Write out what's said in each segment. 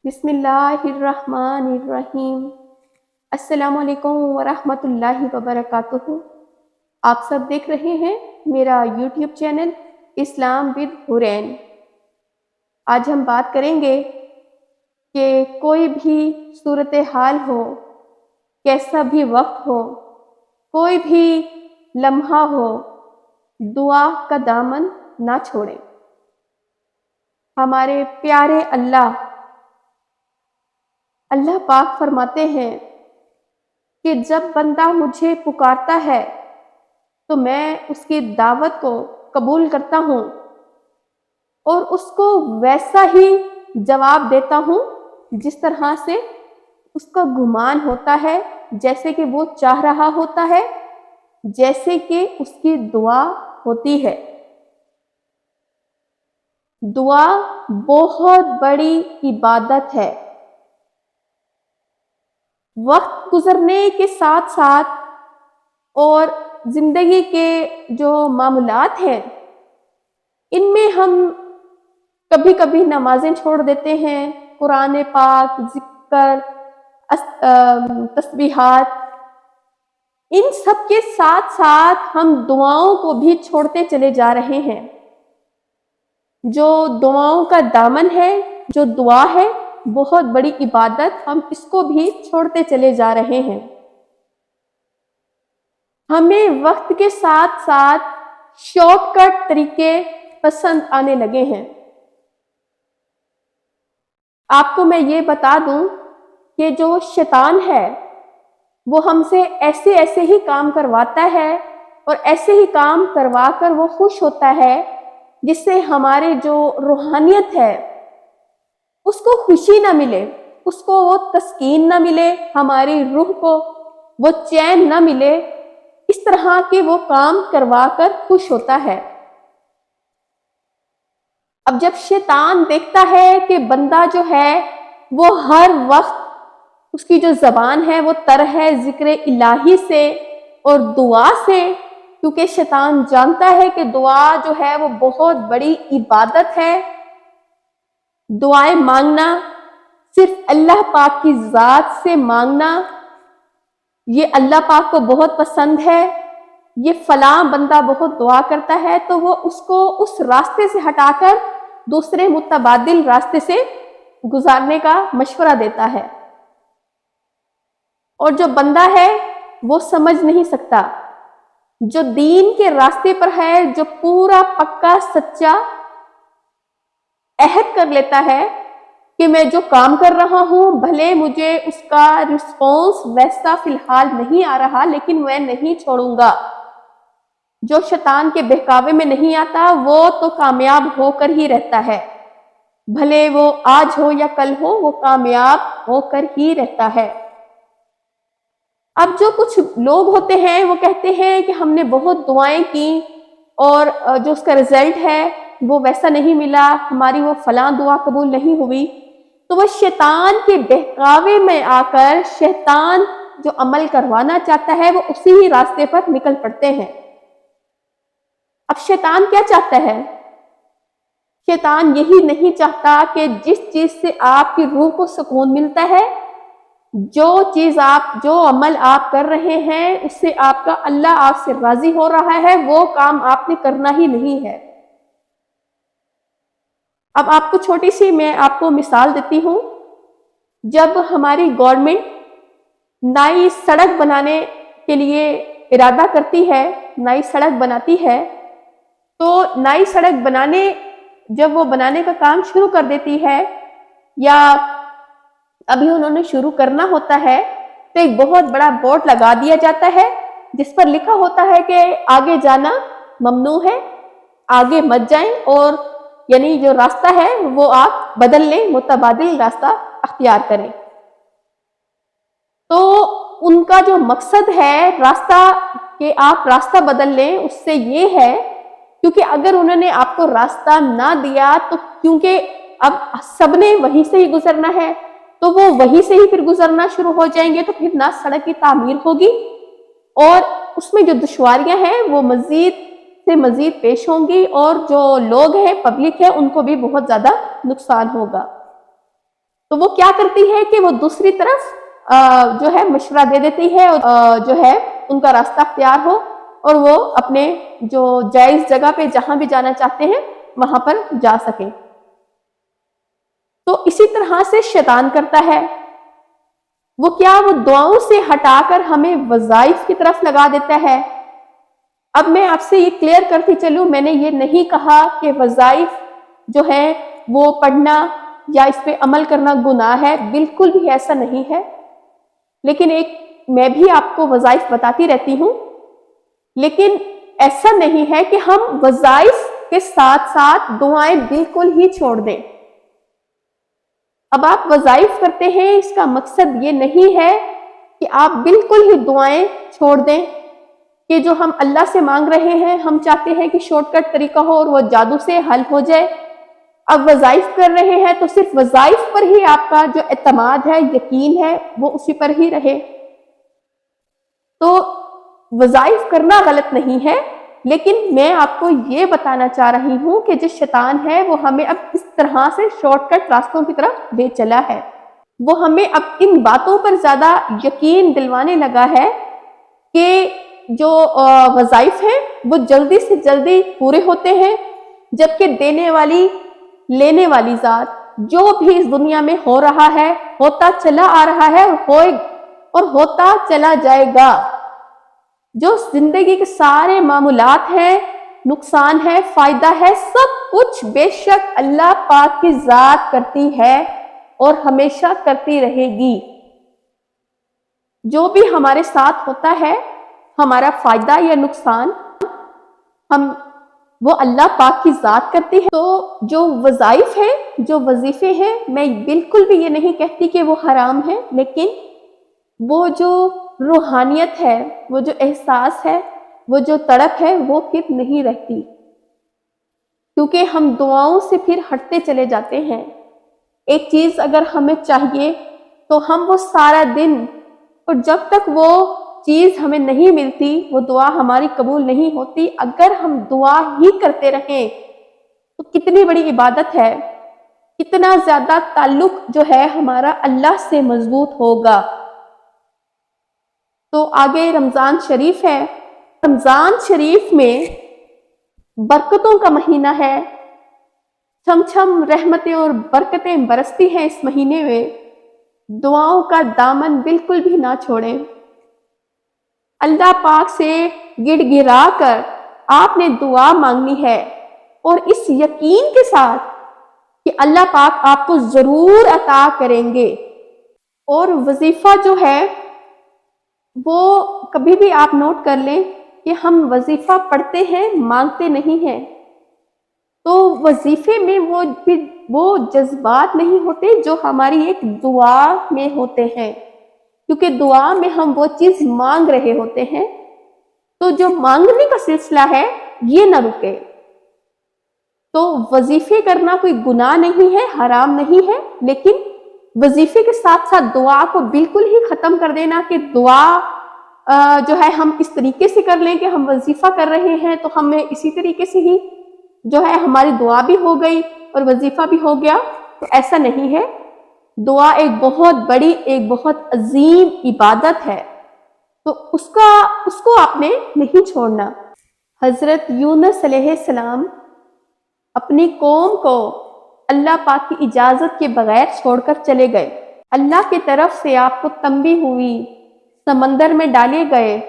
بسم اللہ الرحمن الرحیم۔ السلام علیکم ورحمۃ اللہ وبرکاتہ۔ آپ سب دیکھ رہے ہیں میرا یوٹیوب چینل اسلام ود حورین۔ آج ہم بات کریں گے کہ کوئی بھی صورتحال ہو، کیسا بھی وقت ہو، کوئی بھی لمحہ ہو، دعا کا دامن نہ چھوڑیں۔ ہمارے پیارے اللہ پاک فرماتے ہیں کہ جب بندہ مجھے پکارتا ہے تو میں اس کی دعوت کو قبول کرتا ہوں اور اس کو ویسا ہی جواب دیتا ہوں جس طرح سے اس کا گمان ہوتا ہے، جیسے کہ وہ چاہ رہا ہوتا ہے، جیسے کہ اس کی دعا ہوتی ہے۔ دعا بہت بڑی عبادت ہے۔ وقت گزرنے کے ساتھ ساتھ اور زندگی کے جو معاملات ہیں ان میں ہم کبھی کبھی نمازیں چھوڑ دیتے ہیں، قرآن پاک، ذکر، تسبیحات، ان سب کے ساتھ ساتھ ہم دعاؤں کو بھی چھوڑتے چلے جا رہے ہیں۔ جو دعاؤں کا دامن ہے، جو دعا ہے، بہت بڑی عبادت، ہم اس کو بھی چھوڑتے چلے جا رہے ہیں۔ ہمیں وقت کے ساتھ ساتھ شارٹ کٹ طریقے پسند آنے لگے ہیں۔ آپ کو میں یہ بتا دوں کہ جو شیطان ہے وہ ہم سے ایسے ایسے ہی کام کرواتا ہے اور ایسے ہی کام کروا کر وہ خوش ہوتا ہے جس سے ہمارے جو روحانیت ہے اس کو خوشی نہ ملے، اس کو وہ تسکین نہ ملے، ہماری روح کو وہ چین نہ ملے، اس طرح کے وہ کام کروا کر خوش ہوتا ہے۔ اب جب شیطان دیکھتا ہے کہ بندہ جو ہے وہ ہر وقت اس کی جو زبان ہے وہ تر ہے ذکر الہی سے اور دعا سے، کیونکہ شیطان جانتا ہے کہ دعا جو ہے وہ بہت بڑی عبادت ہے۔ دعائیں مانگنا، صرف اللہ پاک کی ذات سے مانگنا، یہ اللہ پاک کو بہت پسند ہے۔ یہ فلاں بندہ بہت دعا کرتا ہے تو وہ اس کو اس راستے سے ہٹا کر دوسرے متبادل راستے سے گزارنے کا مشورہ دیتا ہے، اور جو بندہ ہے وہ سمجھ نہیں سکتا۔ جو دین کے راستے پر ہے، جو پورا پکا سچا عہد کر لیتا ہے کہ میں جو کام کر رہا ہوں بھلے مجھے اس کا رسپانس ویسا فی الحال نہیں آ رہا لیکن میں نہیں چھوڑوں گا۔ جو شیطان کے بہکاوے میں نہیں آتا وہ تو کامیاب ہو کر ہی رہتا ہے، بھلے وہ آج ہو یا کل ہو، وہ کامیاب ہو کر ہی رہتا ہے۔ اب جو کچھ لوگ ہوتے ہیں وہ کہتے ہیں کہ ہم نے بہت دعائیں کی اور جو اس کا رزلٹ ہے وہ ویسا نہیں ملا، ہماری وہ فلاں دعا قبول نہیں ہوئی، تو وہ شیطان کے بہکاوے میں آ کر شیطان جو عمل کروانا چاہتا ہے وہ اسی ہی راستے پر نکل پڑتے ہیں۔ اب شیطان کیا چاہتا ہے؟ شیطان یہی نہیں چاہتا کہ جس چیز سے آپ کی روح کو سکون ملتا ہے، جو عمل آپ کر رہے ہیں اس سے آپ کا اللہ آپ سے راضی ہو رہا ہے، وہ کام آپ نے کرنا ہی نہیں ہے۔ اب آپ کو چھوٹی سی میں آپ کو مثال دیتی ہوں۔ جب ہماری گورنمنٹ نئی سڑک بنانے کے لیے ارادہ کرتی ہے، نئی سڑک بناتی ہے، تو نئی سڑک جب وہ بنانے کا کام شروع کر دیتی ہے یا ابھی انہوں نے شروع کرنا ہوتا ہے تو ایک بہت بڑا بورڈ لگا دیا جاتا ہے جس پر لکھا ہوتا ہے کہ آگے جانا ممنوع ہے، آگے مت جائیں، اور یعنی جو راستہ ہے وہ آپ بدل لیں، متبادل راستہ اختیار کریں۔ تو ان کا جو مقصد ہے کہ آپ راستہ بدل لیں، اس سے یہ ہے کیونکہ اگر انہوں نے آپ کو راستہ نہ دیا تو کیونکہ اب سب نے وہیں سے ہی گزرنا ہے تو وہ وہیں سے ہی پھر گزرنا شروع ہو جائیں گے، تو پھر نہ سڑک کی تعمیر ہوگی اور اس میں جو دشواریاں ہیں وہ مزید سے مزید پیش ہوں گی، اور جو لوگ ہیں، پبلک ہے، ان کو بھی بہت زیادہ نقصان ہوگا۔ تو وہ کیا کرتی ہے کہ وہ دوسری طرف جو ہے مشورہ دے دیتی ہے، اور جو ہے ان کا راستہ اختیار ہو اور وہ اپنے جو جائز جگہ پہ جہاں بھی جانا چاہتے ہیں وہاں پر جا سکیں۔ تو اسی طرح سے شیطان کرتا ہے، وہ دعاؤں سے ہٹا کر ہمیں وظائف کی طرف لگا دیتا ہے۔ اب میں آپ سے یہ کلیئر کرتی چلوں، میں نے یہ نہیں کہا کہ وظائف جو ہے وہ پڑھنا یا اس پہ عمل کرنا گناہ ہے، بالکل بھی ایسا نہیں ہے، لیکن میں بھی آپ کو وظائف بتاتی رہتی ہوں، لیکن ایسا نہیں ہے کہ ہم وظائف کے ساتھ ساتھ دعائیں بالکل ہی چھوڑ دیں۔ اب آپ وظائف کرتے ہیں، اس کا مقصد یہ نہیں ہے کہ آپ بالکل ہی دعائیں چھوڑ دیں، کہ جو ہم اللہ سے مانگ رہے ہیں ہم چاہتے ہیں کہ شارٹ کٹ طریقہ ہو اور وہ جادو سے حل ہو جائے۔ اب وظائف کر رہے ہیں تو صرف وظائف پر ہی آپ کا جو اعتماد ہے، یقین ہے، وہ اسی پر ہی رہے۔ تو وظائف کرنا غلط نہیں ہے، لیکن میں آپ کو یہ بتانا چاہ رہی ہوں کہ جو شیطان ہے وہ ہمیں اب اس طرح سے شارٹ کٹ راستوں کی طرف لے چلا ہے، وہ ہمیں اب ان باتوں پر زیادہ یقین دلوانے لگا ہے کہ جو وظائف ہیں وہ جلدی سے جلدی پورے ہوتے ہیں، جبکہ دینے والی لینے والی ذات جو بھی اس دنیا میں ہو رہا ہے، ہوتا چلا آ رہا ہے اور ہوتا چلا جائے گا۔ جو زندگی کے سارے معمولات ہیں، نقصان ہے، فائدہ ہے، سب کچھ بے شک اللہ پاک کی ذات کرتی ہے اور ہمیشہ کرتی رہے گی۔ جو بھی ہمارے ساتھ ہوتا ہے، ہمارا فائدہ یا نقصان، وہ اللہ پاک کی ذات کرتی ہے۔ تو جو وظائف ہیں، جو وظیفے ہیں، میں بالکل بھی یہ نہیں کہتی کہ وہ حرام ہیں، لیکن وہ جو روحانیت ہے، وہ جو احساس ہے، وہ جو تڑپ ہے، وہ پھر نہیں رہتی، کیونکہ ہم دعاؤں سے پھر ہٹتے چلے جاتے ہیں۔ ایک چیز اگر ہمیں چاہیے تو ہم وہ سارا دن، اور جب تک وہ چیز ہمیں نہیں ملتی، وہ دعا ہماری قبول نہیں ہوتی، اگر ہم دعا ہی کرتے رہیں تو کتنی بڑی عبادت ہے، کتنا زیادہ تعلق جو ہے ہمارا اللہ سے مضبوط ہوگا۔ تو آگے رمضان شریف ہے، رمضان شریف میں برکتوں کا مہینہ ہے، چھم چھم رحمتیں اور برکتیں برستی ہیں اس مہینے میں۔ دعاؤں کا دامن بالکل بھی نہ چھوڑیں۔ اللہ پاک سے گڑ گڑا کر آپ نے دعا مانگنی ہے، اور اس یقین کے ساتھ کہ اللہ پاک آپ کو ضرور عطا کریں گے۔ اور وظیفہ جو ہے وہ کبھی بھی آپ نوٹ کر لیں کہ ہم وظیفہ پڑھتے ہیں، مانگتے نہیں ہیں، تو وظیفے میں وہ جذبات نہیں ہوتے جو ہماری ایک دعا میں ہوتے ہیں، کیونکہ دعا میں ہم وہ چیز مانگ رہے ہوتے ہیں۔ تو جو مانگنے کا سلسلہ ہے یہ نہ رکے۔ تو وظیفے کرنا کوئی گناہ نہیں ہے، حرام نہیں ہے، لیکن وظیفے کے ساتھ ساتھ دعا کو بالکل ہی ختم کر دینا کہ دعا جو ہے ہم اس طریقے سے کر لیں کہ ہم وظیفہ کر رہے ہیں تو ہمیں اسی طریقے سے ہی جو ہے ہماری دعا بھی ہو گئی اور وظیفہ بھی ہو گیا، تو ایسا نہیں ہے۔ دعا ایک بہت بڑی، ایک بہت عظیم عبادت ہے، تو اس کو آپ نے نہیں چھوڑنا۔ حضرت یونس علیہ السلام اپنی قوم کو اللہ پاک کی اجازت کے بغیر چھوڑ کر چلے گئے۔ اللہ کی طرف سے آپ کو تنبیہ ہوئی، سمندر میں ڈالے گئے،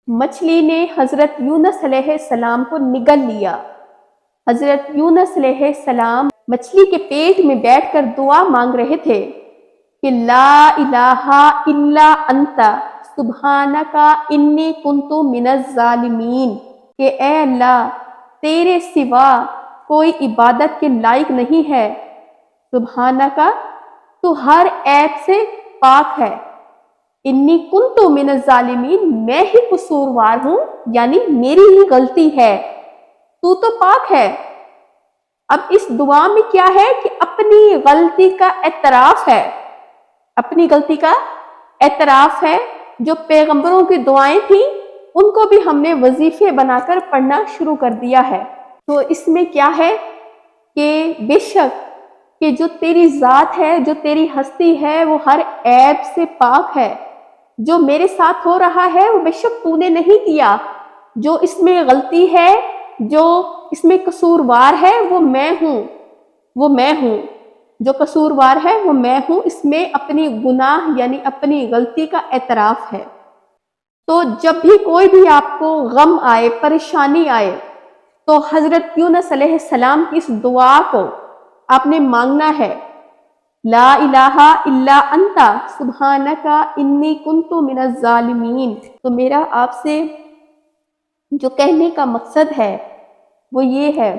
مچھلی نے حضرت یونس علیہ السلام کو نگل لیا۔ حضرت یونس علیہ السلام مچھلی کے پیٹ میں بیٹھ کر دعا مانگ رہے تھے کہ لا الہ الا انت سبحانک انی کنت من الظالمین، کہ اے اللہ تیرے سوا کوئی عبادت کے لائق نہیں ہے، سبحانک تو ہر عیب سے پاک ہے، انی کنت من الظالمین میں ہی قصوروار ہوں، یعنی میری ہی غلطی ہے، تو پاک ہے۔ اب اس دعا میں کیا ہے کہ اپنی غلطی کا اعتراف ہے، اپنی غلطی کا اعتراف ہے۔ جو پیغمبروں کی دعائیں تھیں ان کو بھی ہم نے وظیفے بنا کر پڑھنا شروع کر دیا ہے۔ تو اس میں کیا ہے کہ بے شک کہ جو تیری ذات ہے، جو تیری ہستی ہے، وہ ہر عیب سے پاک ہے۔ جو میرے ساتھ ہو رہا ہے وہ بے شک تو نے نہیں کیا، جو اس میں غلطی ہے، جو اس میں قصوروار ہے وہ میں ہوں، وہ میں ہوں، جو قصوروار ہے وہ میں ہوں، اس میں اپنی گناہ یعنی اپنی غلطی کا اعتراف ہے۔ تو جب بھی کوئی بھی آپ کو غم آئے، پریشانی آئے، تو حضرت یونس علیہ السلام کی اس دعا کو آپ نے مانگنا ہے، لا الہ الا انت سبحانک انی کنت من الظالمین۔ تو میرا آپ سے جو کہنے کا مقصد ہے وہ یہ ہے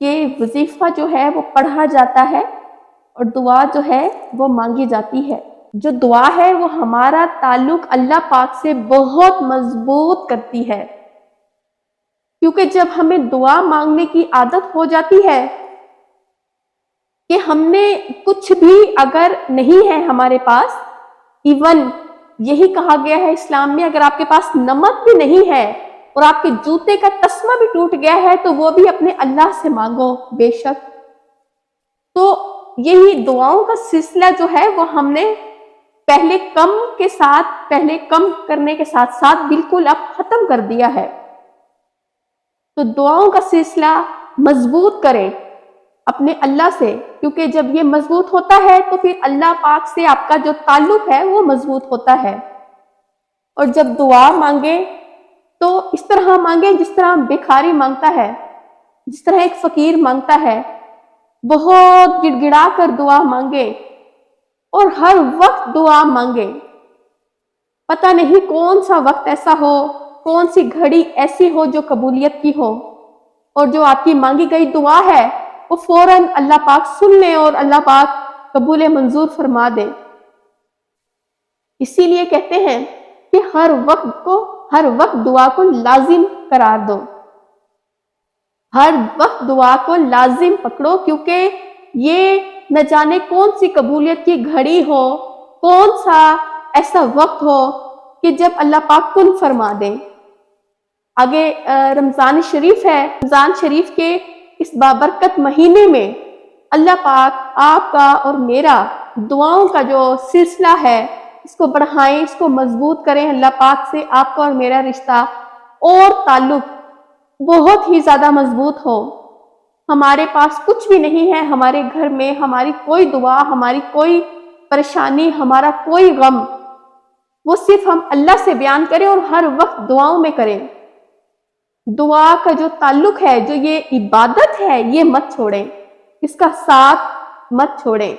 کہ وظیفہ جو ہے وہ پڑھا جاتا ہے اور دعا جو ہے وہ مانگی جاتی ہے۔ جو دعا ہے وہ ہمارا تعلق اللہ پاک سے بہت مضبوط کرتی ہے، کیونکہ جب ہمیں دعا مانگنے کی عادت ہو جاتی ہے کہ ہم نے کچھ بھی اگر نہیں ہے ہمارے پاس، ایون یہی کہا گیا ہے اسلام میں، اگر آپ کے پاس نمک بھی نہیں ہے اور آپ کے جوتے کا تسمہ بھی ٹوٹ گیا ہے تو وہ بھی اپنے اللہ سے مانگو بے شک۔ تو یہی دعاؤں کا سلسلہ جو ہے وہ ہم نے پہلے کم کرنے کے ساتھ ساتھ بالکل اب ختم کر دیا ہے۔ تو دعاؤں کا سلسلہ مضبوط کریں اپنے اللہ سے، کیونکہ جب یہ مضبوط ہوتا ہے تو پھر اللہ پاک سے آپ کا جو تعلق ہے وہ مضبوط ہوتا ہے۔ اور جب دعا مانگے تو اس طرح مانگے جس طرح بھکاری مانگتا ہے، جس طرح ایک فقیر مانگتا ہے، بہت گڑ گڑا کر دعا مانگے اور ہر وقت دعا مانگے۔ پتہ نہیں کون سا وقت ایسا ہو، کون سی گھڑی ایسی ہو جو قبولیت کی ہو، اور جو آپ کی مانگی گئی دعا ہے وہ فوراً اللہ پاک سن لے اور اللہ پاک قبول منظور فرما دے۔ اسی لیے کہتے ہیں کہ ہر وقت دعا کو لازم قرار دو، ہر وقت دعا کو لازم پکڑو، کیونکہ یہ نہ جانے کون سی قبولیت کی گھڑی ہو، کون سا ایسا وقت ہو کہ جب اللہ پاک کن فرما دے۔ آگے رمضان شریف ہے، رمضان شریف کے اس بابرکت مہینے میں اللہ پاک آپ کا اور میرا دعاؤں کا جو سلسلہ ہے اس کو بڑھائیں، اس کو مضبوط کریں، اللہ پاک سے آپ کا اور میرا رشتہ اور تعلق بہت ہی زیادہ مضبوط ہو۔ ہمارے پاس کچھ بھی نہیں ہے، ہمارے گھر میں ہماری کوئی دعا، ہماری کوئی پریشانی، ہمارا کوئی غم، وہ صرف ہم اللہ سے بیان کریں اور ہر وقت دعاؤں میں کریں۔ دعا کا جو تعلق ہے، جو یہ عبادت ہے، یہ مت چھوڑیں، اس کا ساتھ مت چھوڑیں،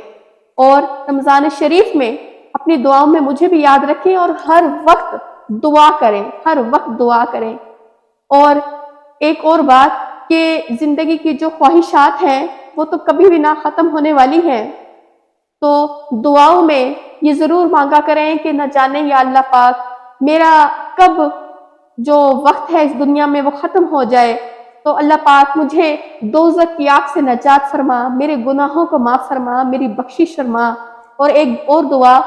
اور رمضان شریف میں اپنی دعاؤں میں مجھے بھی یاد رکھیں اور ہر وقت دعا کریں، ہر وقت دعا کریں۔ اور ایک اور بات کہ زندگی کی جو خواہشات ہیں وہ تو کبھی بھی نہ ختم ہونے والی ہیں، تو دعاؤں میں یہ ضرور مانگا کریں کہ نہ جانے یا اللہ پاک میرا کب جو وقت ہے اس دنیا میں وہ ختم ہو جائے، تو اللہ پاک مجھے دوزخ کی آگ سے نجات فرما، میرے گناہوں کو معاف فرما، میری بخشش فرما۔ اور ایک اور دعا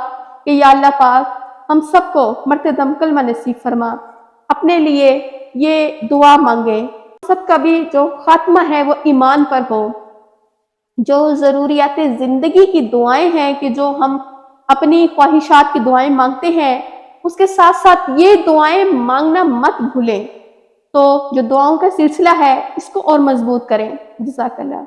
کہ یا اللہ پاک ہم سب کو مرتے دم کلمہ نصیب فرما۔ اپنے لیے یہ دعا مانگیں، سب کا بھی جو خاتمہ ہے وہ ایمان پر ہو۔ جو ضروریات زندگی کی دعائیں ہیں کہ جو ہم اپنی خواہشات کی دعائیں مانگتے ہیں، اس کے ساتھ ساتھ یہ دعائیں مانگنا مت بھولیں۔ تو جو دعاؤں کا سلسلہ ہے اس کو اور مضبوط کریں۔ جزاک اللہ۔